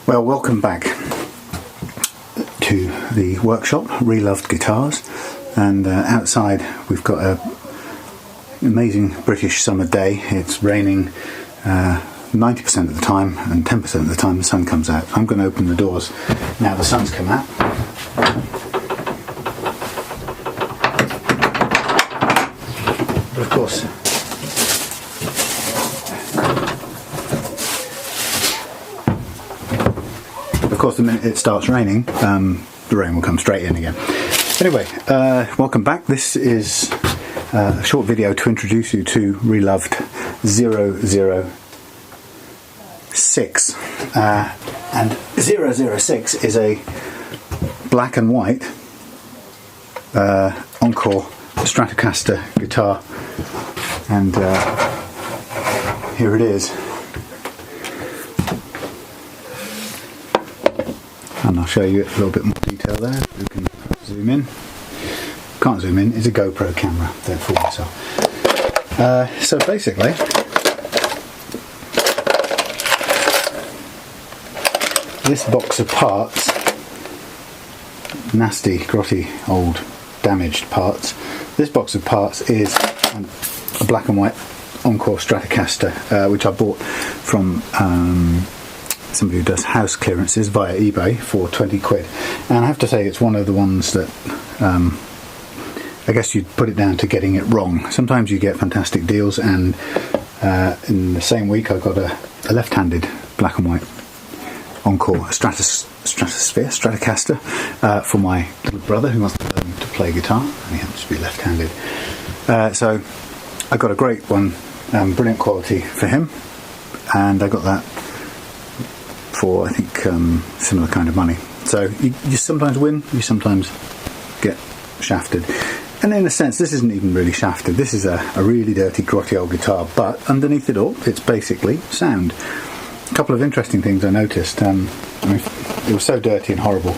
Well, welcome back to the workshop, Reloved Guitars, and outside we've got an amazing British summer day. It's raining 90% of the time, and 10% of the time the sun comes out. I'm going to open the doors now the sun's come out. But of course, the minute it starts raining, the rain will come straight in again. Anyway, welcome back. This is a short video to introduce you to Reloved006. And 006 is a black and white Encore Stratocaster guitar, and here it is. And I'll show you a little bit more detail there. You can zoom in. Can't zoom in, it's a GoPro camera, don't fool yourself. So basically, this box of parts, nasty, grotty, old, damaged parts, this box of parts is a black and white Encore Stratocaster, which I bought from somebody who does house clearances via eBay for 20 quid, and I have to say it's one of the ones that I guess you'd put it down to getting it wrong. Sometimes you get fantastic deals, and in the same week I got a left-handed black and white Encore Stratocaster for my little brother who wants to learn to play guitar, and he happens to be left-handed. So I got a great one, brilliant quality for him, and I got that for, I think, similar kind of money. So you sometimes win, you sometimes get shafted. And in a sense, this isn't even really shafted. This is a really dirty, grotty old guitar, but underneath it all, it's basically sound. A couple of interesting things I noticed. I mean, it was so dirty and horrible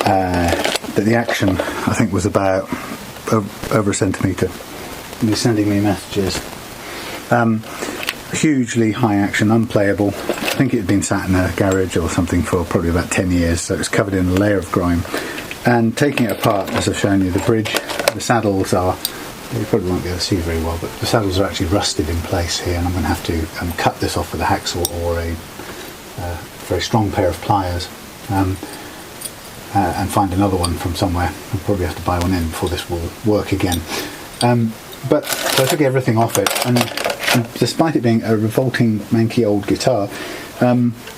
that the action, I think, was about over a centimetre. He was sending me messages. Hugely high action, unplayable. I think it had been sat in a garage or something for probably about 10 years, so it was covered in a layer of grime. And taking it apart, as I've shown you, the bridge, the saddles are, you probably won't be able to see very well, but the saddles are actually rusted in place here, and I'm going to have to cut this off with a hacksaw or a very strong pair of pliers, and find another one from somewhere. I'll probably have to buy one in before this will work again. But so I took everything off it, and despite it being a revolting, manky old guitar,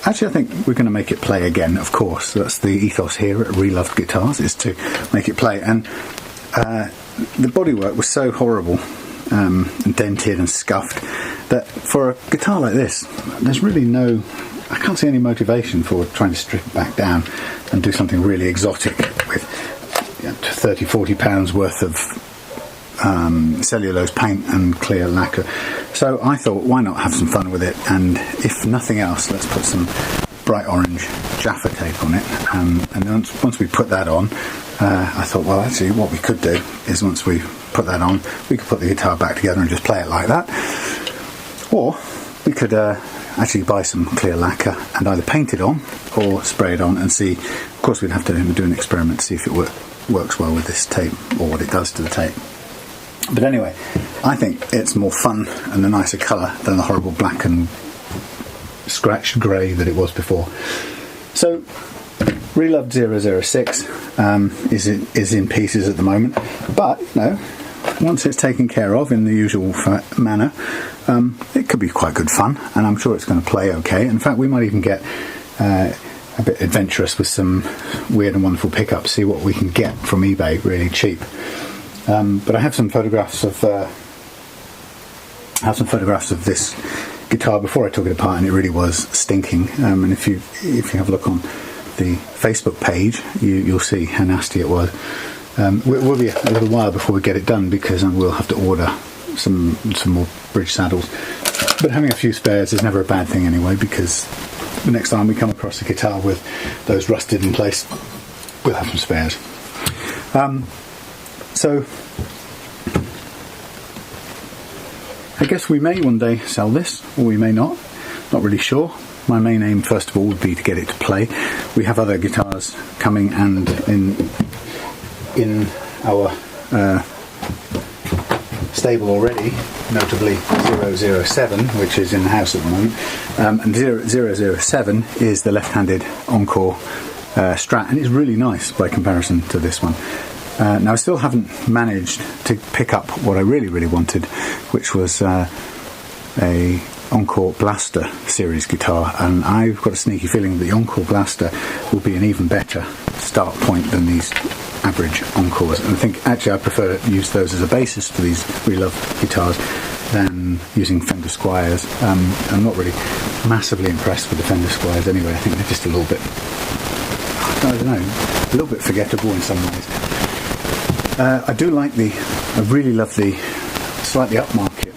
actually I think we're going to make it play again, of course. That's the ethos here at Reloved Guitars, is to make it play. And the bodywork was so horrible, and dented and scuffed, that for a guitar like this, there's really no, I can't see any motivation for trying to strip it back down and do something really exotic with 30-40 pounds worth of cellulose paint and clear lacquer. So I thought, why not have some fun with it, and if nothing else, let's put some bright orange Jaffa tape on it, and then once we put that on, I thought, well, actually what we could do is, once we put that on, we could put the guitar back together and just play it like that, or we could actually buy some clear lacquer and either paint it on or spray it on and see. Of course we'd have to do an experiment to see if it works well with this tape, or what it does to the tape. But anyway, I think it's more fun and a nicer colour than the horrible black and scratched grey that it was before. So Reloved006 is in pieces at the moment, but once it's taken care of in the usual manner, it could be quite good fun, and I'm sure it's going to play okay. In fact, we might even get a bit adventurous with some weird and wonderful pickups, see what we can get from eBay really cheap. But I have some photographs of this guitar before I took it apart, and it really was stinking. And if you have a look on the Facebook page, you'll see how nasty it was. It will be a little while before we get it done, because we'll have to order some more bridge saddles. But having a few spares is never a bad thing anyway, because the next time we come across a guitar with those rusted in place, we'll have some spares. So I guess we may one day sell this, or we may not really sure. My main aim, first of all, would be to get it to play. We have other guitars coming, and in our stable already, notably 007, which is in the house at the moment, and 007 is the left-handed Encore strat, and it's really nice by comparison to this one. Now I still haven't managed to pick up what I really wanted, which was a Encore Blaster series guitar, and I've got a sneaky feeling that the Encore Blaster will be an even better start point than these average Encores, and I think actually I prefer to use those as a basis for these Reloved guitars than using Fender Squiers. I'm not really massively impressed with the Fender Squiers anyway. I think they're just a little bit, I don't know, a little bit forgettable in some ways. I really love the slightly upmarket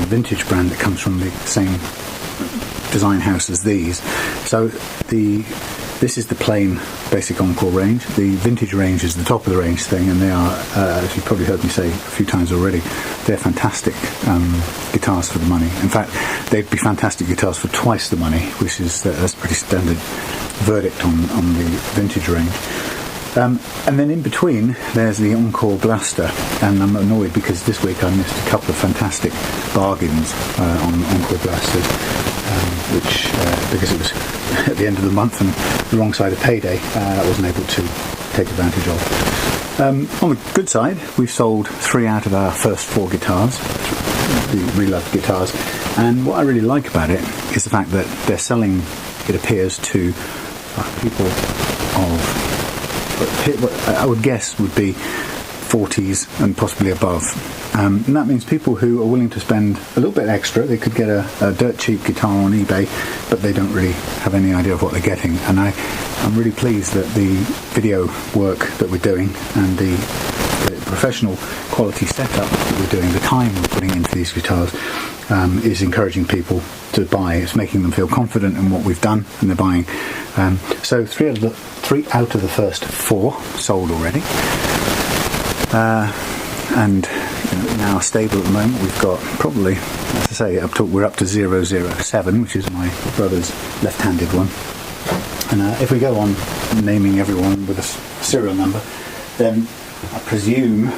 vintage brand that comes from the same design house as these. So this is the plain basic Encore range. The vintage range is the top of the range thing, and they are, as you've probably heard me say a few times already, they're fantastic guitars for the money. In fact, they'd be fantastic guitars for twice the money, which is that's a pretty standard verdict on the vintage range. And then in between there's the Encore Blaster, and I'm annoyed because this week I missed a couple of fantastic bargains on Encore Blasters, which because it was at the end of the month and the wrong side of payday, I wasn't able to take advantage of. On the good side, we've sold 3 out of our first 4 guitars, the Reloved guitars, and what I really like about it is the fact that they're selling, it appears, to people of what I would guess would be 40s and possibly above, and that means people who are willing to spend a little bit extra. They could get a dirt cheap guitar on eBay, but they don't really have any idea of what they're getting. And I'm really pleased that the video work that we're doing and the professional quality setup that we're doing, the time we're putting into these guitars, is encouraging people to buy. It's making them feel confident in what we've done, and they're buying. So 3 out of the first 4 sold already, and in our stable at the moment we've got probably, as I say, we're up to 007, which is my brother's left-handed one. And if we go on naming everyone with a serial number, then I presume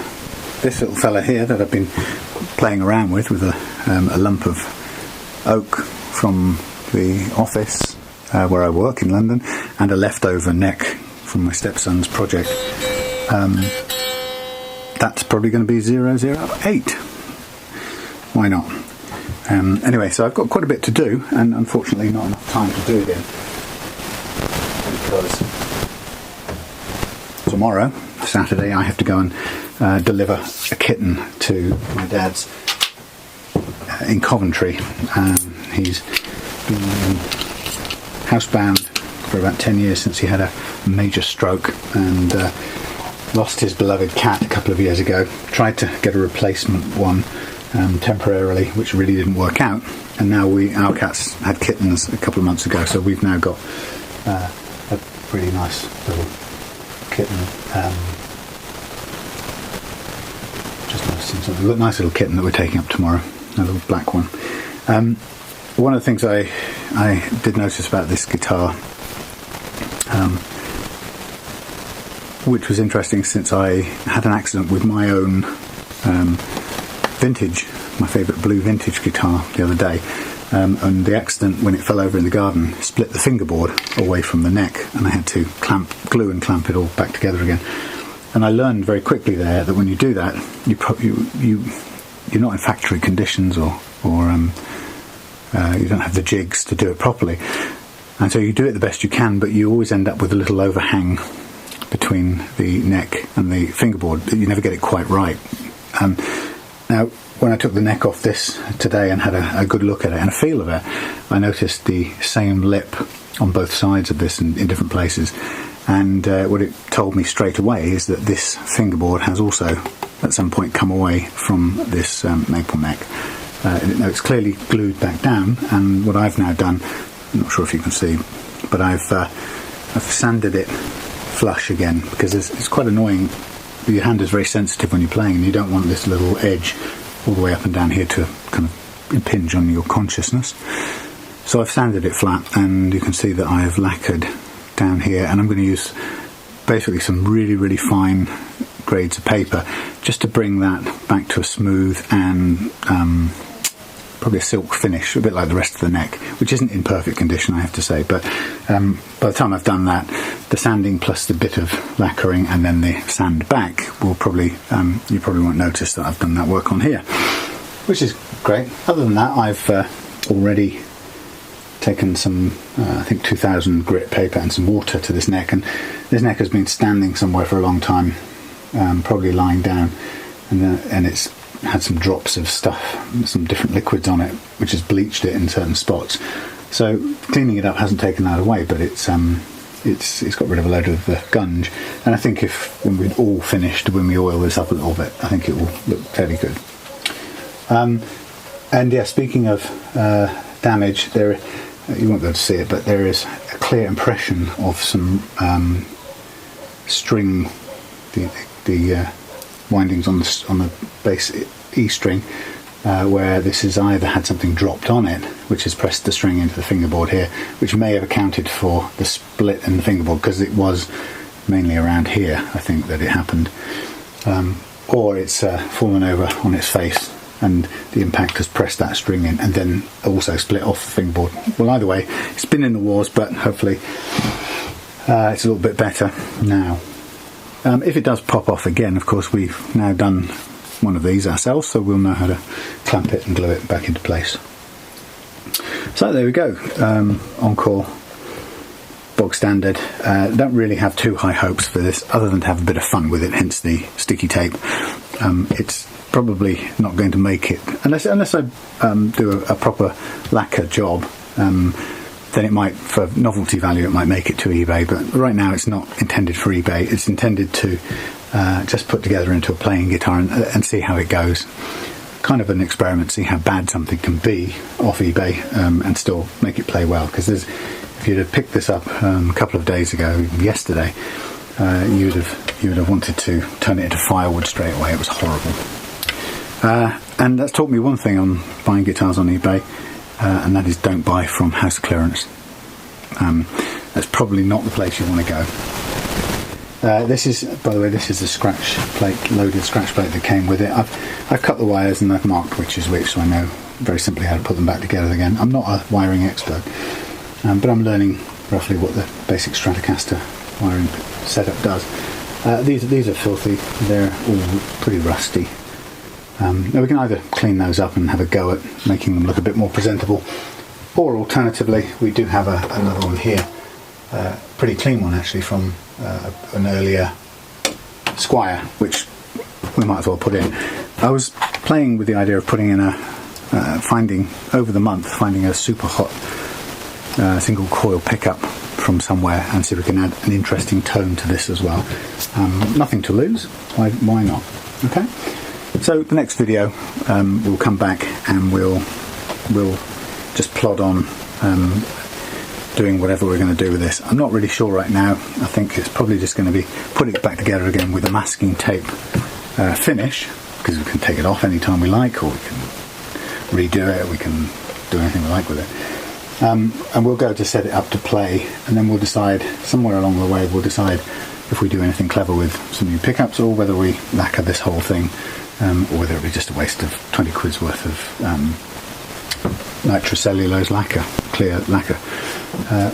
this little fella here that I've been playing around with a lump of oak from the office where I work in London, and a leftover neck from my stepson's project. That's probably going to be 008. Why not? Anyway, so I've got quite a bit to do, and unfortunately not enough time to do it in, because tomorrow, Saturday, I have to go and deliver a kitten to my dad's in Coventry. He's been housebound for about 10 years since he had a major stroke, and lost his beloved cat a couple of years ago. Tried to get a replacement one temporarily, which really didn't work out, and now our cats had kittens a couple of months ago, so we've now got a really nice little kitten. Just noticing something, a nice little kitten that we're taking up tomorrow, a little black one. One of the things I did notice about this guitar, which was interesting, since I had an accident with my own my favourite blue vintage guitar the other day, and the accident, when it fell over in the garden, split the fingerboard away from the neck, and I had to glue and clamp it all back together again. And I learned very quickly there that when you do that, you're not in factory conditions, or you don't have the jigs to do it properly, and so you do it the best you can, but you always end up with a little overhang between the neck and the fingerboard. You never get it quite right. Now, when I took the neck off this today and had a good look at it and a feel of it, I noticed the same lip on both sides of this in different places, and what it told me straight away is that this fingerboard has also at some point come away from this maple neck. Now it's clearly glued back down, and what I've now done, I'm not sure if you can see, but I've sanded it flush again, because it's quite annoying. Your hand is very sensitive when you're playing, and you don't want this little edge all the way up and down here to kind of impinge on your consciousness. So I've sanded it flat, and you can see that I have lacquered down here, and I'm going to use basically some really fine grades of paper just to bring that back to a smooth and probably a silk finish, a bit like the rest of the neck, which isn't in perfect condition, I have to say, but by the time I've done that, the sanding plus the bit of lacquering and then the sand back will probably, you probably won't notice that I've done that work on here, which is great. Other than that, I've already taken some, I think 2000 grit paper and some water to this neck, and this neck has been standing somewhere for a long time, probably lying down, and it's had some drops of stuff, some different liquids on it, which has bleached it in certain spots. So cleaning it up hasn't taken that away, but it's got rid of a load of the gunge. And I think when we're all finished, when we oil this up a little bit, I think it will look fairly good. And yeah, speaking of damage, there you won't be able to see it, but there is a clear impression of some string, the windings on the base E string, where this has either had something dropped on it, which has pressed the string into the fingerboard here, which may have accounted for the split in the fingerboard, because it was mainly around here, I think, that it happened, or it's fallen over on its face and the impact has pressed that string in and then also split off the fingerboard. Well, either way, it's been in the wars, but hopefully it's a little bit better now. If it does pop off again, of course, we've now done one of these ourselves, so we'll know how to clamp it and glue it back into place. So there we go, Encore, bog standard. Don't really have too high hopes for this, other than to have a bit of fun with it, hence the sticky tape. It's probably not going to make it, unless I do a proper lacquer job. Then it might, for novelty value, it might make it to eBay, but right now it's not intended for eBay. It's intended to just put together into a playing guitar and see how it goes. Kind of an experiment, see how bad something can be off eBay and still make it play well. Because if you'd have picked this up a couple of days ago, yesterday, you would have wanted to turn it into firewood straight away. It was horrible. And that's taught me one thing on buying guitars on eBay. And that is, don't buy from house clearance. That's probably not the place you want to go. This is, by the way, this is a scratch plate, loaded scratch plate that came with it. I've cut the wires and I've marked which is which, so I know very simply how to put them back together again. I'm not a wiring expert, but I'm learning roughly what the basic Stratocaster wiring setup does. These are filthy. They're all pretty rusty. Now we can either clean those up and have a go at making them look a bit more presentable, or alternatively we do have another one here, pretty clean one actually, from an earlier Squire, which we might as well put in. I was playing with the idea of putting in finding a super hot single coil pickup from somewhere and see if we can add an interesting tone to this as well. Nothing to lose, why not? Okay. So the next video we'll come back and we'll just plod on doing whatever we're going to do with this. I'm not really sure right now. I think it's probably just going to be putting it back together again with a masking tape finish, because we can take it off anytime we like, or we can redo it, we can do anything we like with it. And we'll go to set it up to play, and then we'll decide, somewhere along the way, we'll decide if we do anything clever with some new pickups, or whether we lacquer this whole thing. Or whether it be just a waste of 20 quid's worth of nitrocellulose lacquer, clear lacquer.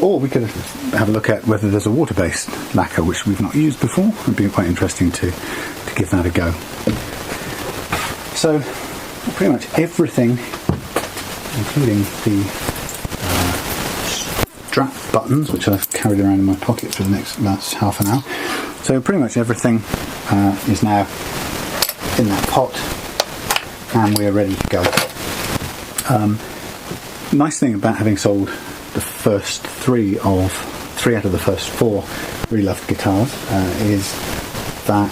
Or we could have a look at whether there's a water-based lacquer, which we've not used before. It'd be quite interesting to give that a go. So pretty much everything, including the strap buttons, which I've carried around in my pocket for the last half an hour. So pretty much everything is now in that pot, and we're ready to go. Nice thing about having sold the first three out of the first four Reloved guitars is that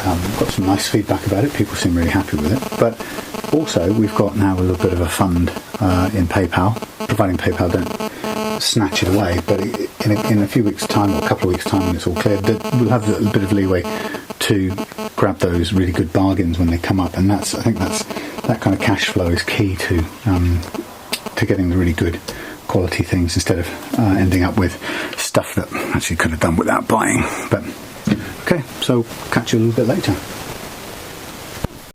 we've got some nice feedback about it. People seem really happy with it, but also we've got now a little bit of a fund in PayPal, providing PayPal don't snatch it away, but in a few weeks' time, or a couple of weeks' time, when it's all cleared, we'll have a bit of leeway to grab those really good bargains when they come up, and I think that kind of cash flow is key to getting the really good quality things instead of ending up with stuff that actually could have done without buying. But okay, so catch you a little bit later.